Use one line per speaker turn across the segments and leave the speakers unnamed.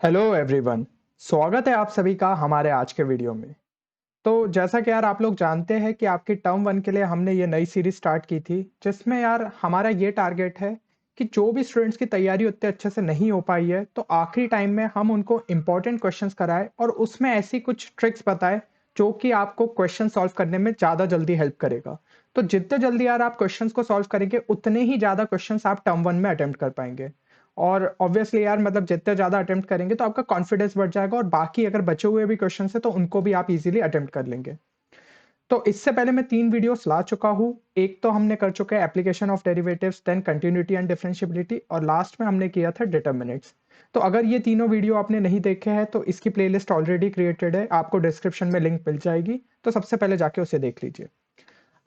Hello everyone. स्वागत है आप सभी का हमारे आज के वीडियो में। तो जैसा कि यार आप लोग जानते हैं कि आपकी टर्म वन के लिए हमने ये नई सीरीज स्टार्ट की थी, जिसमें यार हमारा ये टारगेट है कि जो भी स्टूडेंट्स की तैयारी उतने अच्छे से नहीं हो पाई है, तो आखिरी टाइम में हम उनको इंपॉर्टेंट क्वेश्चंस कराएं और उसमें ऐसी कुछ ट्रिक्स बताएं जो कि आपको क्वेश्चन सॉल्व करने में ज़्यादा जल्दी हेल्प करेगा। तो जितने जल्दी यार आप क्वेश्चंस को सॉल्व करेंगे, उतने ही ज़्यादा क्वेश्चंस आप टर्म वन में अटेम्प्ट कर पाएंगे। और ऑब्वियसली यार मतलब जितने ज़्यादा अटेम्प्ट करेंगे तो आपका कॉन्फिडेंस बढ़ जाएगा और बाकी अगर बचे हुए भी क्वेश्चन है तो उनको भी आप इजीली अटेम्प्ट कर लेंगे। तो इससे पहले मैं 3 वीडियोस ला चुका हूँ। एक तो हमने कर चुके हैं application of derivatives, then continuity and differentiability और लास्ट में हमने किया था डिटरमिनेंट्स। तो अगर ये तीनों वीडियो आपने नहीं देखे हैं तो इसकी प्लेलिस्ट ऑलरेडी क्रिएटेड है, आपको डिस्क्रिप्शन में लिंक मिल जाएगी, तो सबसे पहले जाके उसे देख लीजिए।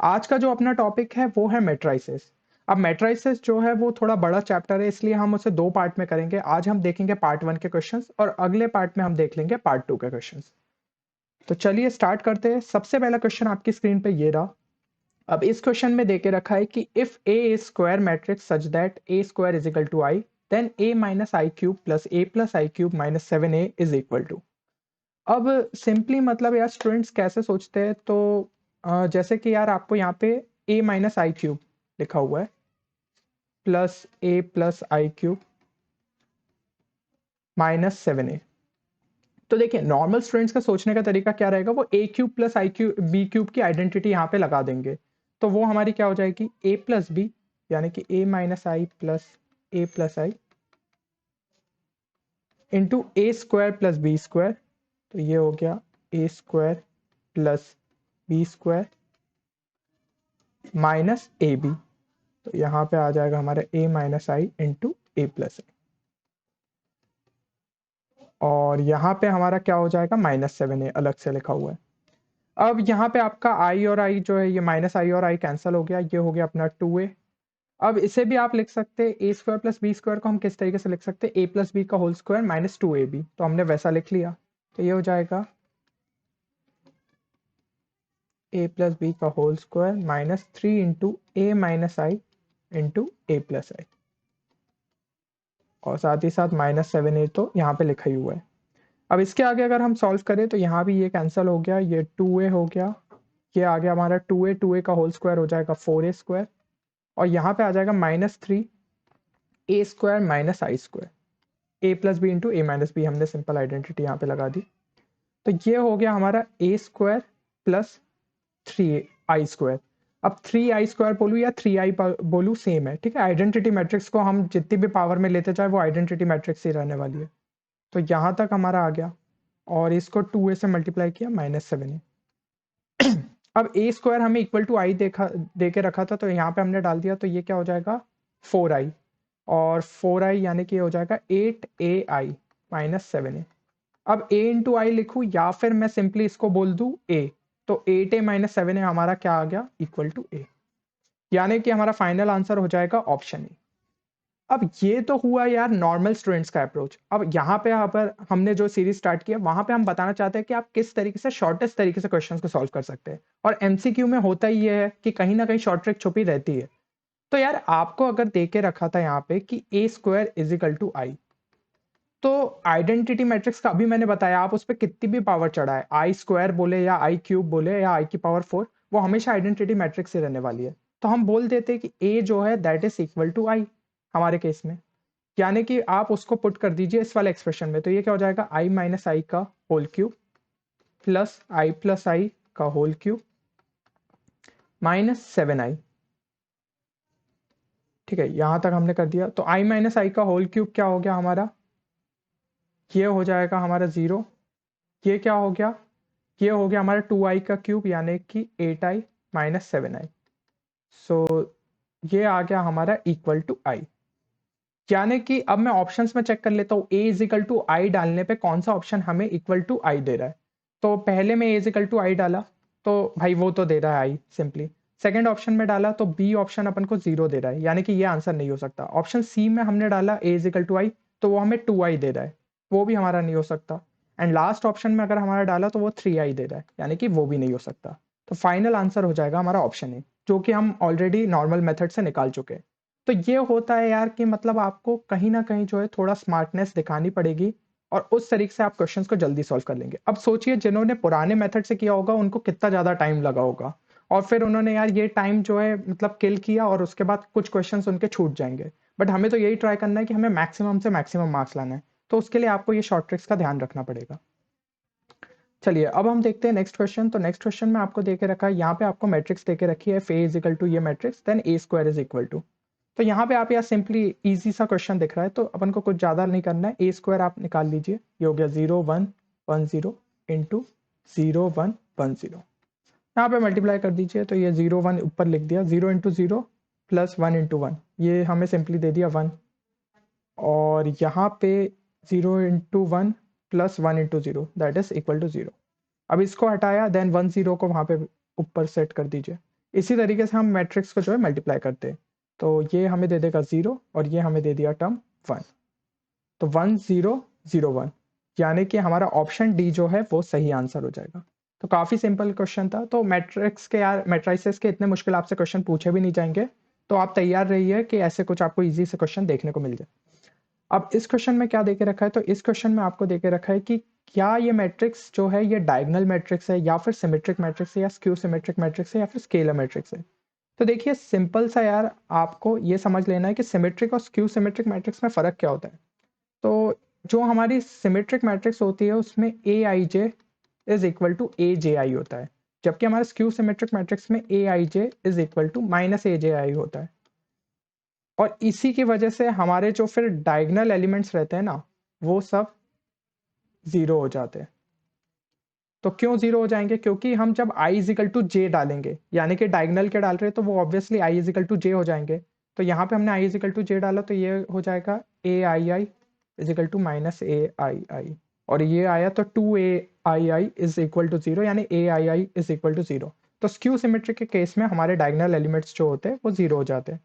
आज का जो अपना टॉपिक है वो है मैट्राइसेस। अब मैट्राइसेस जो है वो थोड़ा बड़ा चैप्टर है, इसलिए हम उसे 2 पार्ट में करेंगे। आज हम देखेंगे पार्ट 1 के क्वेश्चंस और अगले पार्ट में हम देख लेंगे पार्ट 2 के क्वेश्चंस। तो चलिए स्टार्ट करते हैं। सबसे पहला क्वेश्चन आपकी स्क्रीन पे ये रहा। अब इस क्वेश्चन में देके रखा है कि if A is square matrix such that A square is equal to I, then A minus I cube plus A plus I cube minus 7a is equal to. अब सिंपली मतलब यार स्टूडेंट्स कैसे सोचते हैं, तो जैसे कि यार आपको यहाँ पे a माइनस आई क्यूब लिखा हुआ है plus A plus I cube minus 7a। तो देखिए नॉर्मल स्टूडेंट्स का सोचने का तरीका क्या रहेगा, वो a cube plus I cube B cube की आइडेंटिटी यहाँ पे लगा देंगे। तो वो हमारी क्या हो जाएगी, a प्लस बी, यानी कि a minus I plus A plus I into A square plus B square. तो ये हो गया A square plus B square minus A B. तो यहाँ पे आ जाएगा हमारा a minus I into A plus I, और यहाँ पे हमारा क्या हो जाएगा, माइनस 7a अलग से लिखा हुआ है। अब यहाँ पे आपका i और i जो है, ये माइनस आई और i कैंसिल हो गया, ये हो गया अपना 2a। अब इसे भी आप लिख सकते हैं ए स्क्वायर प्लस बी स्क्वायर को हम किस तरीके से लिख सकते हैं, ए प्लस बी का होल स्क्वायर माइनस 2ab। तो हमने वैसा लिख लिया। तो ये हो जाएगा ए प्लस बी का whole square minus 3 into A minus I into A plus I, और साथ ही साथ माइनस 7a तो यहाँ पे लिखा ही हुआ है। अब इसके आगे अगर हम सॉल्व करें तो यहाँ भी ये कैंसिल हो गया, ये 2a हो गया, ये आ गया हमारा 2a का होल स्क्वायर हो जाएगा 4a स्क्वायर, और यहाँ पे आ जाएगा माइनस 3 ए स्क्वायर माइनस आई स्क्वायर, ए प्लस बी इंटू ए माइनस बी, हमने सिंपल आइडेंटिटी यहाँ पे लगा दी। तो ये हो गया हमारा ए स्क्वायर प्लस 3 आई स्क्वायर। अब 3 आई स्क्वायर बोलूँ या 3 आई बोलूँ सेम है, ठीक है। आइडेंटिटी मैट्रिक्स को हम जितनी भी पावर में लेते जाए वो आइडेंटिटी मैट्रिक्स ही रहने वाली है। तो यहाँ तक हमारा आ गया, और इसको 2a से मल्टीप्लाई किया माइनस 7a। अब ए स्क्वायर हमें इक्वल टू आई दे के रखा था, तो यहाँ पे हमने डाल दिया, तो ये क्या हो जाएगा 4i, और 4i यानी कि हो जाएगा 8ai माइनस 7a। अब a इंटू आई लिखूँ या फिर मैं सिंपली इसको बोल दूँ a, तो 8a माइनस 7a हमारा क्या आ गया, इक्वल टू a, यानी कि हमारा फाइनल आंसर हो जाएगा ऑप्शन ए। अब ये तो हुआ यार नॉर्मल स्टूडेंट्स का अप्रोच। अब यहाँ पे पर हमने जो सीरीज स्टार्ट किया वहां पे हम बताना चाहते हैं कि आप किस तरीके से शॉर्टेस्ट तरीके से क्वेश्चंस को सॉल्व कर सकते हैं। और एमसीक्यू में होता ही ये है कि कहीं ना कहीं शॉर्ट ट्रिक छुपी रहती है। तो यार आपको अगर दे के रखा था यहाँ पे कि ए स्क्वायर इज इक्वल टू आई, तो आइडेंटिटी मैट्रिक्स का अभी मैंने बताया, आप उस पर कितनी भी पावर चढ़ाए, आई स्क्वायर बोले या आई क्यूब बोले या आई की पावर 4, वो हमेशा आइडेंटिटी मैट्रिक्स ही रहने वाली है। तो हम बोल देते हैं कि ए जो है दैट इज इक्वल टू आई हमारे केस में, यानी कि आप उसको पुट कर दीजिए इस वाले एक्सप्रेशन में। तो ये क्या हो जाएगा, आई माइनस आई का होल क्यूब प्लस आई का होल क्यूब माइनस 7i। ठीक है, यहां तक हमने कर दिया। तो आई माइनस आई का होल क्यूब क्या हो गया हमारा, ये हो जाएगा हमारा 0। ये क्या हो गया, ये हो गया हमारा 2i का क्यूब यानी कि 8i माइनस 7i। सो ये आ गया हमारा इक्वल टू आई। यानी कि अब मैं ऑप्शंस में चेक कर लेता हूँ a इज इक्वल टू आई डालने पे कौन सा ऑप्शन हमें इक्वल टू आई दे रहा है। तो पहले में a इज इक्वल टू आई डाला, तो भाई वो तो दे रहा है आई सिंपली। सेकंड ऑप्शन में डाला तो बी ऑप्शन अपन को 0 दे रहा है, यानी कि ये आंसर नहीं हो सकता। ऑप्शन सी में हमने डाला a इज इक्वल टू आई, तो वो हमें 2i दे रहा है, वो भी हमारा नहीं हो सकता। एंड लास्ट ऑप्शन में अगर हमारा डाला तो वो 3i दे रहा है, यानी कि वो भी नहीं हो सकता। तो फाइनल आंसर हो जाएगा हमारा ऑप्शन ए, जो कि हम ऑलरेडी नॉर्मल मेथड से निकाल चुके हैं। तो ये होता है यार कि मतलब आपको कहीं ना कहीं जो है थोड़ा स्मार्टनेस दिखानी पड़ेगी और उस तरीके से आप क्वेश्चंस को जल्दी सॉल्व कर लेंगे। अब सोचिए जिन्होंने पुराने मेथड से किया होगा उनको कितना ज़्यादा टाइम लगा होगा, और फिर उन्होंने यार ये टाइम जो है मतलब किल किया और उसके बाद कुछ क्वेश्चंस उनके छूट जाएंगे। बट हमें तो यही ट्राई करना है कि हमें मैक्सिमम से मैक्सिमम मार्क्स लाना है, तो उसके लिए आपको ये शॉर्ट ट्रिक्स का ध्यान रखना पड़ेगा। चलिए अब हम देखते हैं नेक्स्ट क्वेश्चन। तो नेक्स्ट क्वेश्चन में आपको देके रखा है, यहाँ पे आपको मैट्रिक्स देके रखी है, ए इज इक्वल टू ये matrix then A square is equal to. तो यहाँ पे आप यार सिंपली इजी सा क्वेश्चन दिख रहा है, तो अपन को कुछ ज़्यादा नहीं करना है। ए स्क्वायर आप निकाल लीजिए, ये हो गया 0 1 1 0 इंटू 0 1 1 0। यहाँ पे मल्टीप्लाई कर दीजिए, तो ये 0 1 ऊपर लिख दिया, 0 इंटू 0 प्लस 1 इंटू 1, ये हमें सिंपली दे दिया 1। और यहाँ पे 0 into 1 plus 1 into 0 that is equal to 0। अब इसको हटाया देन 1 0 को वहाँ पे ऊपर सेट कर दीजिए। इसी तरीके से हम मैट्रिक्स को जो है मल्टीप्लाई करते हैं, तो ये हमें दे देगा 0 और ये हमें दे दिया टर्म 1। तो 1 0 0 1, यानी कि हमारा ऑप्शन डी जो है वो सही आंसर हो जाएगा। तो काफ़ी सिंपल क्वेश्चन था। तो मैट्रिक्स के यार मैट्राइसेस के इतने मुश्किल आपसे क्वेश्चन पूछे भी नहीं जाएंगे, तो आप तैयार रहिए कि ऐसे कुछ आपको ईजी से क्वेश्चन देखने को मिल जाए। अब इस क्वेश्चन में क्या देके रखा है, तो इस क्वेश्चन में आपको देके रखा है कि क्या ये मैट्रिक्स जो है ये डायगोनल मैट्रिक्स है या फिर सिमेट्रिक मैट्रिक्स है या स्क्यू सिमेट्रिक मैट्रिक्स है या फिर स्केलर मैट्रिक्स है। तो देखिए सिंपल सा यार आपको ये समझ लेना है कि सिमेट्रिक और स्क्यू सिमेट्रिक मैट्रिक्स में फ़र्क क्या होता है। तो जो हमारी सिमेट्रिक मैट्रिक्स होती है उसमें ए आई जे इज इक्वल टू ए जे आई होता है, जबकि हमारे स्क्यू सिमेट्रिक मैट्रिक्स में ए आई जे इज इक्वल टू माइनस ए जे आई होता है। और इसी की वजह से हमारे जो फिर डायगोनल एलिमेंट्स रहते हैं ना, वो सब ज़ीरो हो जाते हैं। तो क्यों ज़ीरो हो जाएंगे, क्योंकि हम जब i इजिकल टू जे डालेंगे, यानी कि डायगोनल के डाल रहे हैं, तो वो ऑब्वियसली i इजिकल टू जे हो जाएंगे। तो यहाँ पे हमने i इजिकल टू जे डाला, तो ये हो जाएगा ए आई आई इजिकल टू माइनस ए आई आई, और ये आया तो 2ai इज इक्वल टू 0, यानी ए आई आई इज इक्वल टू 0। तो स्क्यू सिमेट्रिक के केस में हमारे डायगोनल एलिमेंट्स जो होते हैं वो 0 हो जाते हैं।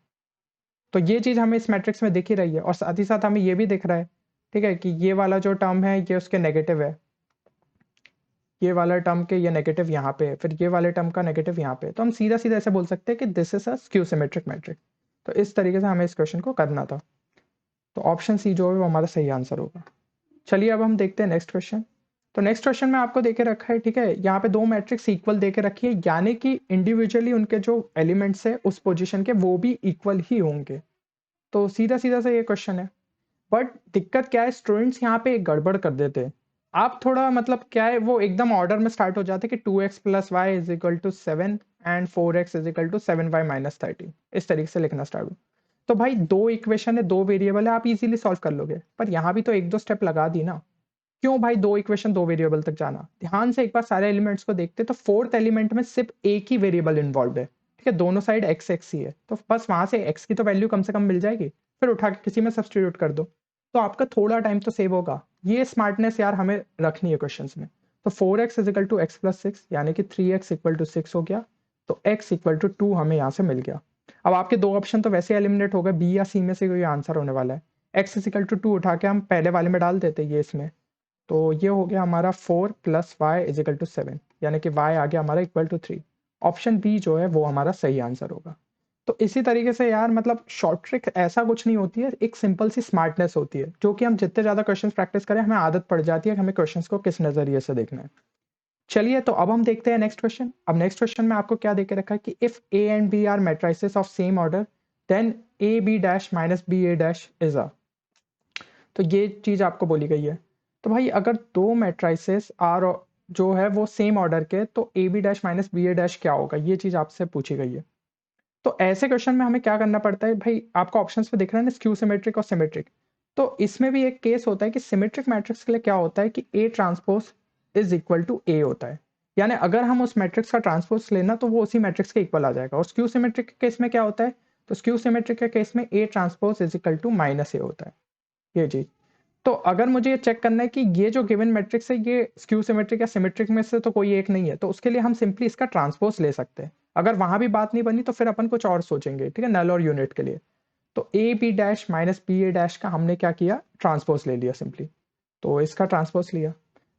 तो ये चीज़ हमें इस मैट्रिक्स में दिख ही रही है, और साथ ही साथ हमें ये भी दिख रहा है, ठीक है, कि ये वाला जो टर्म है ये उसके नेगेटिव है, ये वाला टर्म के ये नेगेटिव यहाँ पे है, फिर ये वाले टर्म का नेगेटिव यहाँ पे। तो हम सीधा सीधा ऐसे बोल सकते हैं कि this is a skew symmetric matric. तो इस तरीके से हमें इस क्वेश्चन को करना था। तो ऑप्शन सी जो है वो हमारा सही आंसर होगा। चलिए अब हम देखते हैं नेक्स्ट क्वेश्चन। तो नेक्स्ट क्वेश्चन में आपको देके रखा है, ठीक है, यहाँ पे दो मैट्रिक्स इक्वल देके रखी है, यानी कि इंडिविजुअली उनके जो एलिमेंट्स है उस पोजीशन के वो भी इक्वल ही होंगे। तो सीधा सीधा सा ये क्वेश्चन है। बट दिक्कत क्या है, स्टूडेंट्स यहाँ पे एक गड़बड़ कर देते हैं। आप थोड़ा मतलब क्या है, वो एकदम ऑर्डर में स्टार्ट हो जाते हैं कि 2x plus Y is equal to 7 and 4x is equal to 7y minus 13, इस तरीके से लिखना स्टार्ट हो। तो भाई दो इक्वेशन है, दो वेरिएबल है, आप इजीली सॉल्व कर लोगे, पर यहाँ भी तो एक दो स्टेप लगा दी ना। क्यों भाई दो इक्वेशन दो वेरिएबल तक जाना, ध्यान से एक बार सारे एलिमेंट्स को देखते, तो फोर्थ एलिमेंट में सिर्फ एक ही वेरिएबल इन्वॉल्व है, ठीक है, दोनों साइड एक्स एक्स ही है, तो बस वहां से एक्स की तो वैल्यू कम से कम मिल जाएगी, फिर उठा के किसी में सब्सटीट्यूट कर दो, तो आपका थोड़ा टाइम तो सेव होगा। ये स्मार्टनेस यार हमें रखनी है क्वेश्चन में। तो 4x is equal to X plus six, यानी कि 3x इक्वल टू 6 हो गया, तो x इक्वल टू 2 हमें यहाँ से मिल गया। अब आपके दो ऑप्शन तो वैसे एलिमिनेट हो गए, बी या सी में से कोई आंसर होने वाला है। x इज इक्वल टू 2 उठा के हम पहले वाले में डाल देते ये इसमें, तो ये हो गया हमारा 4 plus Y is equal to 7, यानी कि y आ गया हमारा इक्वल टू 3। ऑप्शन बी जो है वो हमारा सही आंसर होगा। तो इसी तरीके से यार मतलब शॉर्ट ट्रिक ऐसा कुछ नहीं होती है, एक सिंपल सी स्मार्टनेस होती है, जो कि हम जितने ज़्यादा क्वेश्चंस प्रैक्टिस करें हमें आदत पड़ जाती है कि हमें क्वेश्चंस को किस नज़रिए से देखना है। चलिए तो अब हम देखते हैं नेक्स्ट क्वेश्चन। अब नेक्स्ट क्वेश्चन में आपको क्या देके रखा है कि if A and B are matrices of same order then A B dash minus B A dash is a. तो ये चीज़ आपको बोली गई है। तो भाई अगर दो मैट्राइसेस आर जो है वो सेम ऑर्डर के, तो A B dash minus B A dash क्या होगा, ये चीज़ आपसे पूछी गई है। तो ऐसे क्वेश्चन में हमें क्या करना पड़ता है भाई, आपको ऑप्शंस पे दिख रहा है ना, स्क्यू सिमेट्रिक और सिमेट्रिक। तो इसमें भी एक केस होता है कि सिमेट्रिक मैट्रिक्स के लिए क्या होता है कि A transpose is equal to A होता है, यानी अगर हम उस मैट्रिक्स का ट्रांसपोज लेना तो वो उसी मैट्रिक्स के इक्वल आ जाएगा। और स्क्यू सिमेट्रिक के केस में क्या होता है, तो स्क्यू सिमेट्रिक के केस में A transpose is equal to minus A होता है, ये चीज। तो अगर मुझे ये चेक करना है कि ये जो गिवन मैट्रिक्स है ये स्क्यू सिमेट्रिक या सिमेट्रिक में से तो कोई एक नहीं है, तो उसके लिए हम सिंपली इसका ट्रांसपोज ले सकते हैं। अगर वहां भी बात नहीं बनी तो फिर अपन कुछ और सोचेंगे, ठीक है, नल और यूनिट के लिए। तो A B dash minus B A dash का हमने क्या किया, ट्रांसपोज ले लिया सिंपली। तो इसका ट्रांसपोज लिया,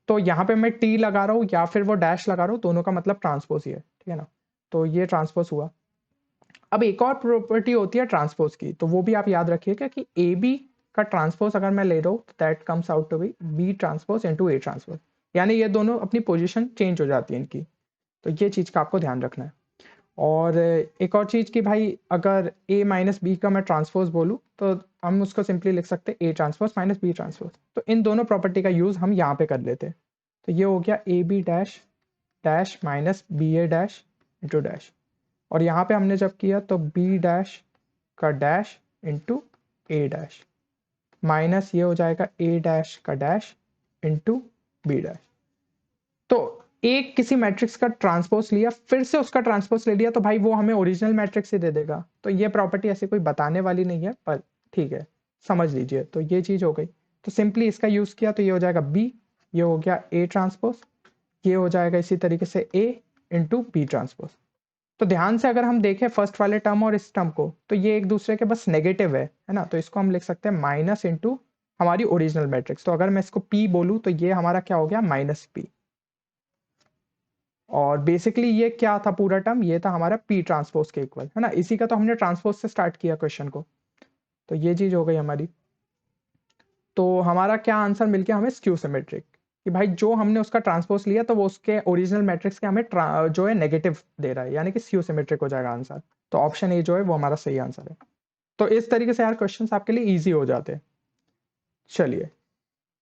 तो यहाँ पे मैं टी लगा रहा हूँ या फिर वो डैश लगा रहा हूँ, दोनों का मतलब ट्रांसपोज ही है, ठीक है ना। तो ये ट्रांसपोज हुआ। अब एक और प्रॉपर्टी होती है ट्रांसपोज की, तो वो भी आप याद रखिएगा कि ए बी का ट्रांसपोज अगर मैं ले रहा हूँ that comes out to be B transpose into A transpose, यानी ये दोनों अपनी पोजीशन चेंज हो जाती है इनकी। तो ये चीज़ का आपको ध्यान रखना है। और एक और चीज़ कि भाई अगर ए माइनस बी का मैं ट्रांसपोज बोलूँ तो हम उसको सिंपली लिख सकते हैं A transpose minus B transpose. तो इन दोनों प्रॉपर्टी का यूज़ हम यहाँ पे कर लेते हैं। तो ये हो गया A B dash dash minus B A dash into dash, और यहाँ पे हमने जब किया तो बी डैश का dash into A dash minus ये हो जाएगा ए डैश का डैश इंटू बी डैश। तो एक किसी मैट्रिक्स का ट्रांसपोज लिया फिर से उसका ट्रांसपोज ले लिया तो भाई वो हमें ओरिजिनल मैट्रिक्स ही दे देगा। तो ये प्रॉपर्टी ऐसी कोई बताने वाली नहीं है, पर ठीक है समझ लीजिए। तो ये चीज़ हो गई। तो सिंपली इसका यूज़ किया तो ये हो जाएगा बी, ये हो गया ए ट्रांसपोज, ये हो जाएगा इसी तरीके से ए इंटू बी ट्रांसपोज। तो ध्यान से अगर हम देखें फर्स्ट वाले टर्म और इस टर्म को तो ये एक दूसरे के बस नेगेटिव है ना। तो इसको हम लिख सकते हैं माइनस इंटू हमारी ओरिजिनल मैट्रिक्स। तो अगर मैं इसको पी बोलूँ तो ये हमारा क्या हो गया माइनस पी। और बेसिकली ये क्या था पूरा टर्म, ये था हमारा पी ट्रांसपोज के इक्वल है ना। इसी का तो हमने ट्रांसपोज से स्टार्ट किया क्वेश्चन को। तो ये चीज हो गई हमारी। तो हमारा क्या आंसर मिल गया हमें स्क्यू सिमेट्रिक, कि भाई जो हमने उसका ट्रांसपोज लिया तो वो उसके ओरिजिनल मैट्रिक्स के हमें जो है नेगेटिव दे रहा है, यानी कि स्क्यू सिमेट्रिक हो जाएगा आंसर। तो ऑप्शन ए जो है वो हमारा सही आंसर है। तो इस तरीके से यार क्वेश्चन आपके लिए ईजी हो जाते हैं। चलिए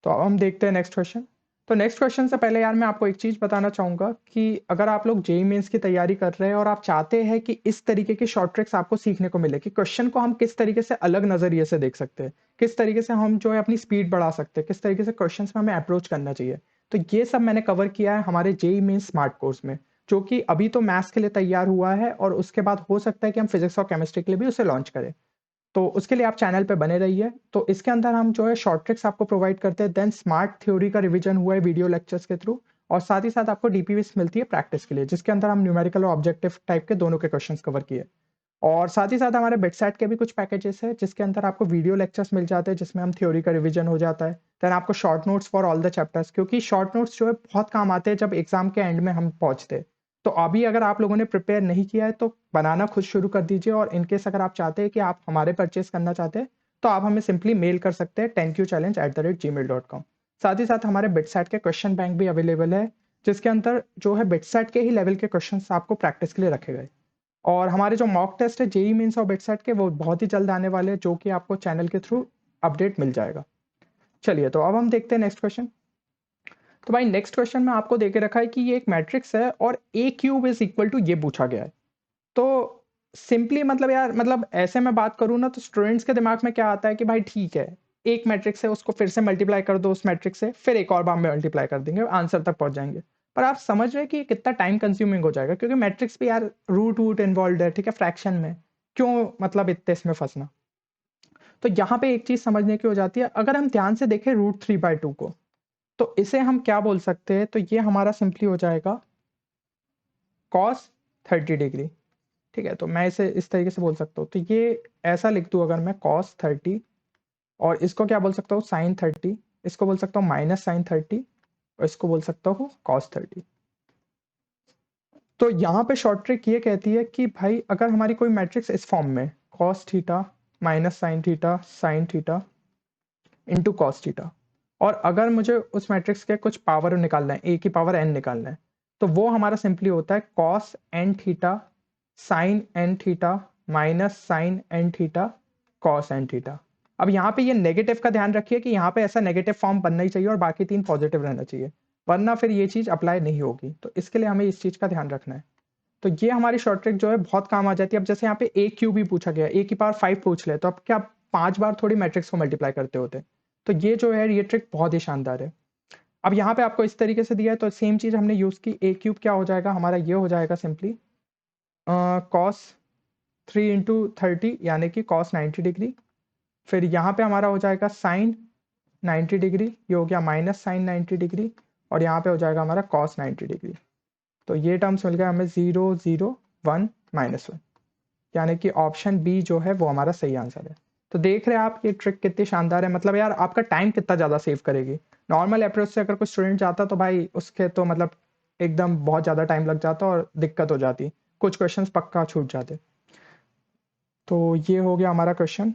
तो अब हम देखते हैं नेक्स्ट क्वेश्चन। तो नेक्स्ट क्वेश्चन से पहले यार मैं आपको एक चीज़ बताना चाहूँगा कि अगर आप लोग जेईई मेंस की तैयारी कर रहे हैं और आप चाहते हैं कि इस तरीके के शॉर्ट ट्रिक्स आपको सीखने को मिले कि क्वेश्चन को हम किस तरीके से अलग नज़रिए से देख सकते हैं, किस तरीके से हम जो है अपनी स्पीड बढ़ा सकते हैं, किस तरीके से क्वेश्चन में हमें अप्रोच करना चाहिए, तो ये सब मैंने कवर किया है हमारे जेईई मेंस स्मार्ट कोर्स में, जो कि अभी तो मैथ्स के लिए तैयार हुआ है और उसके बाद हो सकता है कि हम फिजिक्स और केमिस्ट्री के लिए भी उसे लॉन्च करें। तो उसके लिए आप चैनल पे बने रहिए। तो इसके अंदर हम जो है शॉर्ट ट्रिक्स आपको प्रोवाइड करते हैं, देन स्मार्ट थ्योरी का रिवीजन हुआ है वीडियो लेक्चर्स के थ्रू, और साथ ही साथ आपको डीपीवीस मिलती है प्रैक्टिस के लिए, जिसके अंदर हम न्यूमेरिकल और ऑब्जेक्टिव टाइप के दोनों के क्वेश्चंस कवर किए। और साथ ही साथ हमारे बेटसेट के भी कुछ पैकेजेस है जिसके अंदर आपको वीडियो लेक्चर्स मिल जाते हैं जिसमें हम थ्योरी का रिवीजन हो जाता है। देन आपको short notes for all the chapters, क्योंकि शॉर्ट नोट्स जो है बहुत काम आते हैं जब एग्जाम के एंड में हम पहुंचते हैं। तो अभी अगर आप लोगों ने प्रिपेयर नहीं किया है तो बनाना खुद शुरू कर दीजिए, और इनकेस अगर आप चाहते हैं कि आप हमारे परचेस करना चाहते हैं तो आप हमें सिंपली मेल कर सकते हैं 10qchallenge@gmail.com। साथ ही साथ हमारे बिटसेट के क्वेश्चन बैंक भी अवेलेबल है, जिसके अंदर जो है बिटसेट के ही लेवल के क्वेश्चन आपको प्रैक्टिस के लिए रखे गए। और हमारे जो मॉक टेस्ट है जेईई मेंस और बिटसेट के, वो बहुत ही जल्द आने वाले हैं, जो कि आपको चैनल के थ्रू अपडेट मिल जाएगा। चलिए तो अब हम देखते हैं नेक्स्ट क्वेश्चन। तो भाई नेक्स्ट क्वेश्चन में आपको देके रखा है कि ये एक मैट्रिक्स है और ए क्यूब इज इक्वल टू ये पूछा गया है। तो सिंपली मतलब यार मतलब ऐसे मैं बात करूँ ना तो स्टूडेंट्स के दिमाग में क्या आता है कि भाई ठीक है एक मैट्रिक्स है उसको फिर से मल्टीप्लाई कर दो उस मैट्रिक्स से, फिर एक और बार में मल्टीप्लाई कर देंगे आंसर तक पहुंच जाएंगे। पर आप समझ रहे हैं कि ये कितना टाइम कंज्यूमिंग हो जाएगा, क्योंकि मैट्रिक्स भी यार रूट वूट इन्वॉल्व है, ठीक है, फ्रैक्शन में क्यों मतलब इतने इसमें फंसना। तो यहाँ पे एक चीज समझने की हो जाती है, अगर हम ध्यान से देखें √3/2 को तो इसे हम क्या बोल सकते हैं, तो ये हमारा सिंपली हो जाएगा cos 30 डिग्री। ठीक है, तो मैं इसे इस तरीके से बोल सकता हूँ, तो ये ऐसा लिख दूँ अगर मैं cos 30, और इसको क्या बोल सकता हूँ sin 30, इसको बोल सकता हूँ माइनस sin 30, और इसको बोल सकता हूँ cos 30। तो यहाँ पे शॉर्ट ट्रिक ये कहती है कि भाई अगर हमारी कोई मैट्रिक्स इस फॉर्म में cos theta minus sin theta sin theta into cos theta, और अगर मुझे उस मैट्रिक्स के कुछ पावर निकालना है, a की पावर n निकालना है, तो वो हमारा सिंपली होता है cos n theta sin n theta minus sin n theta cos n theta. अब यहाँ पे ये नेगेटिव का ध्यान रखिए कि यहाँ पे ऐसा नेगेटिव फॉर्म बनना ही चाहिए और बाकी तीन पॉजिटिव रहना चाहिए, वरना फिर ये चीज़ अप्लाई नहीं होगी। तो इसके लिए हमें इस चीज़ का ध्यान रखना है। तो ये हमारी शॉर्ट ट्रिक जो है बहुत काम आ जाती है। अब जैसे यहाँ पे ए क्यूब भी पूछा गया, a की पावर 5 पूछ ले, तो अब क्या 5 बार थोड़ी मैट्रिक्स को मल्टीप्लाई करते होते। तो ये जो है ये ट्रिक बहुत ही शानदार है। अब यहाँ पे आपको इस तरीके से दिया है तो सेम चीज़ हमने यूज़ की, ए क्यूब क्या हो जाएगा हमारा, ये हो जाएगा सिंपली cos 3 इंटू 30 यानी कि cos 90 डिग्री। फिर यहाँ पे हमारा हो जाएगा sin 90 डिग्री, ये हो गया माइनस sin 90 डिग्री, और यहाँ पे हो जाएगा हमारा cos 90 डिग्री। तो ये टर्म्स मिल गया हमें 0 0 1 -1, यानी कि ऑप्शन बी जो है वो हमारा सही आंसर है। तो देख रहे हैं आप ये ट्रिक कितनी शानदार है, मतलब यार आपका टाइम कितना ज़्यादा सेव करेगी। नॉर्मल अप्रोच से अगर कोई स्टूडेंट जाता तो भाई उसके तो मतलब एकदम बहुत ज़्यादा टाइम लग जाता और दिक्कत हो जाती, कुछ क्वेश्चंस पक्का छूट जाते। तो ये हो गया हमारा क्वेश्चन।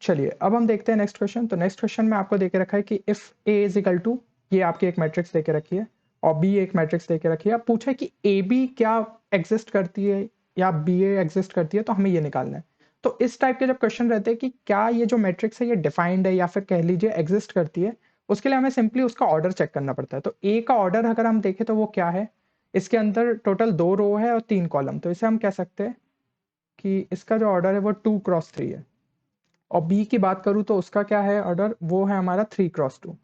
चलिए अब हम देखते हैं नेक्स्ट क्वेश्चन। तो नेक्स्ट क्वेश्चन में आपको देके रखा है कि if A is equal to, ये आपकी एक मैट्रिक्स देके रखी है और बी एक मैट्रिक्स देके रखी है। अब पूछा है कि ए बी क्या एग्जिस्ट करती है या बी ए एग्जिस्ट करती है, तो हमें ये निकालना है। तो इस टाइप के जब क्वेश्चन रहते हैं कि क्या ये जो मैट्रिक्स है ये डिफाइंड है या फिर कह लीजिए एग्जिस्ट करती है, उसके लिए हमें सिंपली उसका ऑर्डर चेक करना पड़ता है। तो ए का ऑर्डर अगर हम देखें तो वो क्या है, इसके अंदर टोटल 2 रो है और 3 कॉलम, तो इसे हम कह सकते हैं कि इसका जो ऑर्डर है वो 2x3 है। और बी की बात करूं तो उसका क्या है ऑर्डर, वो है हमारा 3x2।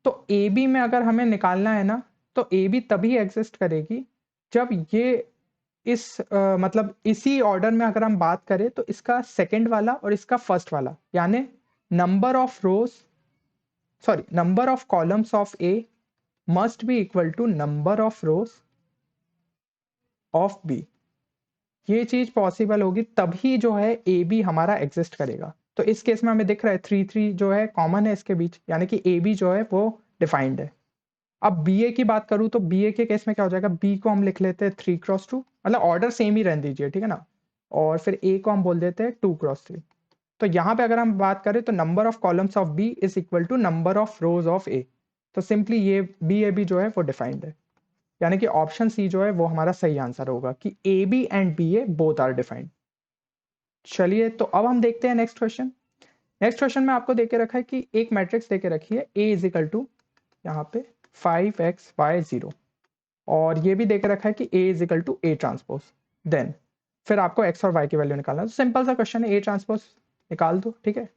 तो ए बी में अगर हमें निकालना है ना, तो ए बी तभी एग्जिस्ट करेगी जब ये इस मतलब इसी ऑर्डर में अगर हम बात करें तो इसका सेकंड वाला और इसका फर्स्ट वाला, यानी number of rows, sorry number of columns of A must be equal to number of rows of B. ये चीज पॉसिबल होगी तभी जो है ए बी हमारा एग्जिस्ट करेगा। तो इस केस में हमें दिख रहा है 3 जो है कॉमन है इसके बीच, यानी कि ए बी जो है वो डिफाइंड है। अब बी ए की बात करूं तो बी ए के केस में क्या हो जाएगा, बी को हम लिख लेते हैं 3x2, मतलब ऑर्डर सेम ही रहने दीजिए, ठीक है ना। और फिर ए को हम बोल देते हैं 2x3। तो यहाँ पे अगर हम बात करें तो number of columns of B is equal to number of rows of A. तो सिंपली ये बी ए बी जो है वो डिफाइंड है, यानी कि ऑप्शन सी जो है वो हमारा सही आंसर होगा कि A B and B A both are defined. चलिए तो अब हम देखते हैं नेक्स्ट क्वेश्चन। नेक्स्ट क्वेश्चन में आपको देके रखा है कि एक मैट्रिक्स देके रखी है ए इज इक्वल टू यहाँ पे 5x y 0, और ये भी देके रखा है कि a is equal to A transpose. Then फिर आपको x और y की वैल्यू निकालना है। तो सिंपल सा क्वेश्चन है, ए ट्रांसपोज निकाल दो, ठीक है।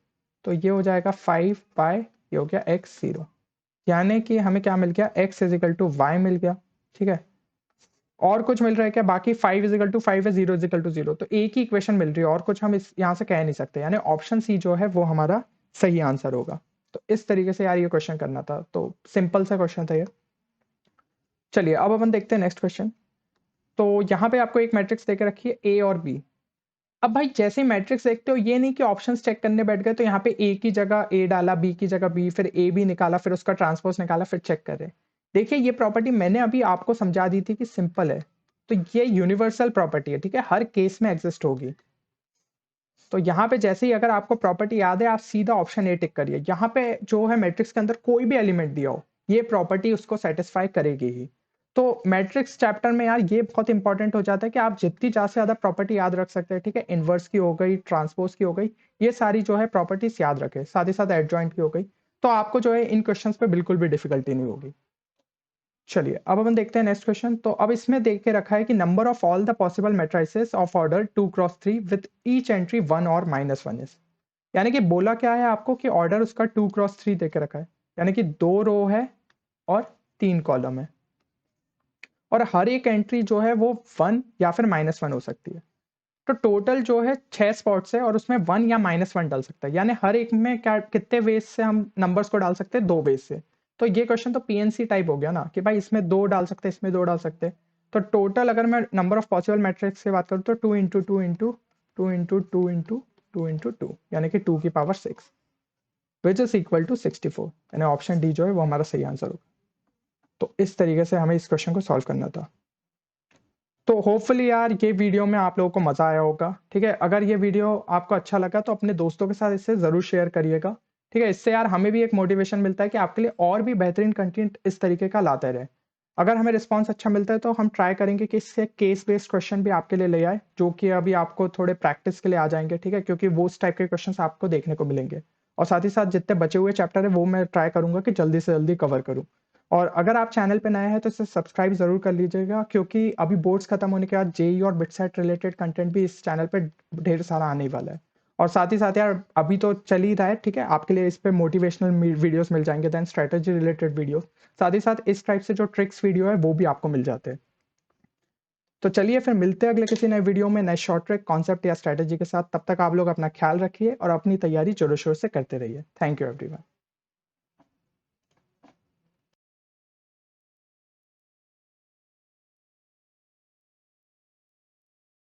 तो ये हो जाएगा 5 बाय ये हो गया x0, यानी कि हमें क्या मिल गया, x is equal to y मिल गया, ठीक है। और कुछ मिल रहा है क्या, बाकी 5 इज इक्वल टू 5 है, 0 इज इक्वल टू 0, तो एक ही इक्वेशन मिल रही है और कुछ हम इस यहाँ से कह नहीं सकते, यानी ऑप्शन सी जो है वो हमारा सही आंसर होगा। तो इस तरीके से यार ये क्वेश्चन करना था, तो सिंपल सा क्वेश्चन था ये। चलिए अब अपन देखते हैं नेक्स्ट क्वेश्चन। तो यहाँ पे आपको एक मैट्रिक्स देकर रखी है ए और बी। अब भाई जैसे ही मैट्रिक्स देखते हो, ये नहीं कि ऑप्शंस चेक करने बैठ गए तो यहाँ पे ए की जगह ए डाला, बी की जगह बी, फिर ए बी निकाला, फिर उसका ट्रांसपोज निकाला, फिर चेक कर रहे। देखिए ये प्रॉपर्टी मैंने अभी आपको समझा दी थी कि सिंपल है, तो ये यूनिवर्सल प्रॉपर्टी है, ठीक है, हर केस में एग्जिस्ट होगी। तो यहाँ पे जैसे ही अगर आपको प्रॉपर्टी याद है, आप सीधा ऑप्शन ए टिक करिए। यहाँ पे जो है मैट्रिक्स के अंदर कोई भी एलिमेंट दिया हो, ये प्रॉपर्टी उसको सेटिस्फाई करेगी ही। तो मैट्रिक्स चैप्टर में यार ये बहुत इंपॉर्टेंट हो जाता है कि आप जितनी ज़्यादा से ज़्यादा प्रॉपर्टी याद रख सकते हैं, ठीक है, इनवर्स की हो गई, ट्रांसपोज की हो गई, ये सारी जो है प्रॉपर्टीज याद रखें, साथ ही साथ एडजॉइंट की हो गई, तो आपको जो है इन क्वेश्चंस पे बिल्कुल भी डिफिकल्टी नहीं होगी। चलिए अब अपन देखते हैं नेक्स्ट क्वेश्चन। तो अब इसमें देख के रखा है कि number of all the possible matrices of order 2x3 with each entry 1 और -1 इज, यानी कि बोला क्या है आपको कि ऑर्डर उसका 2x3 दे के रखा है, यानी कि 2 रो है और 3 कॉलम है, और हर एक एंट्री जो है वो 1 या फिर -1 हो सकती है। तो टोटल जो है 6 स्पॉट्स है और उसमें 1 या -1 डाल सकता है, यानी हर एक में क्या कितने वेज से हम नंबर्स को डाल सकते हैं, 2 वेज से। तो ये क्वेश्चन तो पीएनसी टाइप हो गया ना कि भाई इसमें 2 डाल सकते हैं, इसमें 2 डाल सकते हैं। तो टोटल अगर मैं नंबर ऑफ पॉसिबल मैट्रिक्स की बात करूँ तो 2 into 2 into 2 into 2 into 2 into 2, यानी कि 2 की power 6 which is equal to 64, यानी ऑप्शन डी जो है वो हमारा सही आंसर होगा। तो इस तरीके से हमें इस क्वेश्चन को सॉल्व करना था। तो होपफुली यार ये वीडियो में आप लोगों को मज़ा आया होगा, ठीक है। अगर ये वीडियो आपको अच्छा लगा तो अपने दोस्तों के साथ इसे ज़रूर शेयर करिएगा, ठीक है। इससे यार हमें भी एक मोटिवेशन मिलता है कि आपके लिए और भी बेहतरीन कंटेंट इस तरीके का लाते रहे। अगर हमें रिस्पॉन्स अच्छा मिलता है तो हम ट्राई करेंगे कि इससे केस बेस्ड क्वेश्चन भी आपके लिए ले आए, जो कि अभी आपको थोड़े प्रैक्टिस के लिए आ जाएंगे, ठीक है, क्योंकि वो उस टाइप के क्वेश्चन आपको देखने को मिलेंगे। और साथ ही साथ जितने बचे हुए चैप्टर है वो मैं ट्राई करूंगा कि जल्दी से जल्दी कवर करूँ। और अगर आप चैनल पे नए हैं तो इसे सब्सक्राइब जरूर कर लीजिएगा, क्योंकि अभी बोर्ड्स खत्म होने के बाद जेई और बिटसेट रिलेटेड कंटेंट भी इस चैनल पे ढेर सारा आने वाला है। और साथ ही साथ यार अभी तो चल ही रहा है, ठीक है, आपके लिए इस पे मोटिवेशनल वीडियोस मिल जाएंगे, देन स्ट्रेटेजी रिलेटेड वीडियो, साथ ही साथ इस टाइप से जो ट्रिक्स वीडियो है वो भी आपको मिल जाते हैं। तो चलिए फिर मिलते हैं अगले किसी नए वीडियो में नए शॉर्ट ट्रिक, कॉन्सेप्ट या स्ट्रेटेजी के साथ। तब तक आप लोग अपना ख्याल रखिए और अपनी तैयारी जोरों शोर से करते रहिए। Thank you everyone.